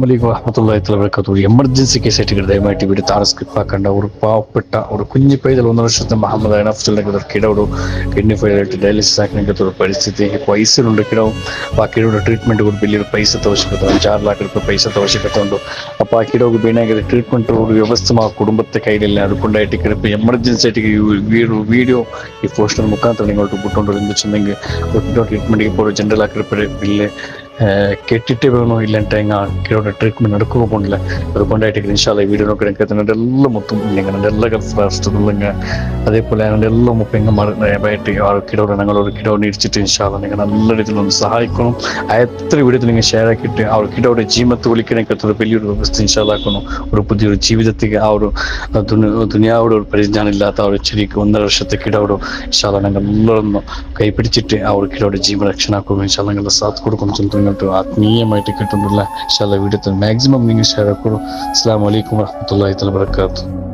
അലൈക്കും വറഹ്മത്തുള്ളാഹി വബറകാതുഹു. എമർജൻസി കേസായിട്ട് ദയവായിട്ട് വീട് താഴെ സ്കിപ്പാക്കേണ്ട ഒരു പാവപ്പെട്ട ഒരു കുഞ്ഞു പൈതൽ 1 വർഷത്തെ മുഹമ്മദ് അനഫ്തുള്ള ಕಿಡವರು ಕಿಡ್ನಿ ಫೇಲ್ ಡಯಾಲಿಸಿಸ್ ಹಾಕಲಿಕ್ಕೆ ಪರಿಸ್ಥಿತಿ ವಯಸ್ಸಿನುಂಡು ಕಿಡವು ಆ ಕಿಡೋಡ ಟ್ರೀಟ್ಮೆಂಟ್ ಕೂಡ ಬಿಲ್ಲಿ ಪೈಸದ ಅವಶ್ಯಕತೆ 4 ಲಕ್ಷ ರೂಪಾಯಿ പൈസത്തെ ಅವಶ್ಯಕತೆ ഉണ്ട്. അപ്പോൾ ആ കിടോക്ക് ബീനായിട്ട് ട്രീറ്റ്മെന്റ് ഒരു വ്യവസ്ഥ കുടുംബത്തെ കയ്യിലില്ല. അതുകൊണ്ടായിട്ട് ഇപ്പോൾ എമർജൻസി ആയിട്ട് വീഡിയോ ഈ പോസ്റ്റർ മുഖാന്തരം നിങ്ങൾക്ക് വിട്ടുകൊണ്ട് എന്ന് വെച്ചിട്ടുണ്ടെങ്കിൽ ട്രീറ്റ്മെന്റിಗೆ പോലും ಜನರಲ್ ಆಗಿರ್ತಾರೆ ಬಿಲ್ಲೆ ಕೆಟ್ಟಿಟ್ಟೆ വേണോ ഇല്ലാണ്ട് കിടോட ട്രീറ്റ്മെന്റ് നടക്കുക പോണില്ല. അതുകൊണ്ടായിട്ട് ഇൻഷാല്ല വീഡിയോ നോക്കി എൻ്റെ എല്ലാം മൊത്തം ഇല്ലെങ്കിൽ എൻ്റെ എല്ലാ ഫസ്റ്റ് അതേപോലെ എൻ്റെ എല്ലാം മുപ്പം എങ്ങനെ ഭയമായിട്ട് ആ കിടോടെ ഞങ്ങളൊരു കിടോടെ ഇടിച്ചിട്ട് ഇൻഷാല്ല നിങ്ങൾ നല്ല രീതിയിൽ ഒന്ന് സഹായിക്കണം. എത്ര വീഡിയോ നിങ്ങൾ ഷെയർ ആക്കിയിട്ട് ആ ഒരു കിടോടെ ജീവത്ത് വിളിക്കണേക്കത്തൊരു വലിയൊരു വ്യവസ്ഥ ഇൻഷാല്ലാക്കണം. ഒരു പുതിയൊരു ജീവിതത്തേക്ക് ആ ഒരു ദുനിയാവോട് ഒരു പരിജ്ഞാനം ഇല്ലാത്ത ആ ഒരു ചെറിയ 1.5 വർഷത്തെ കിടോട് ഇൻഷാല്ല ഞങ്ങൾ എല്ലാവരും കൈപിടിച്ചിട്ട് ആ ഒരു കിടോടെ ജീവൻ രക്ഷനാക്കുക. ഇൻഷാല്ല നിങ്ങളുടെ സാത്ത് കൊടുക്കണം. ചിലപ്പോൾ ആത്മീയമായിട്ട് കിട്ടുന്നില്ല. ഇൻഷാല്ല വീഡിയോ മാക്സിമം നിങ്ങൾ ഷെയർ ആക്കണം. അസ്സലാമു അലൈക്കും വറഹ്മത്തുള്ളാഹി വബറകാതുഹു.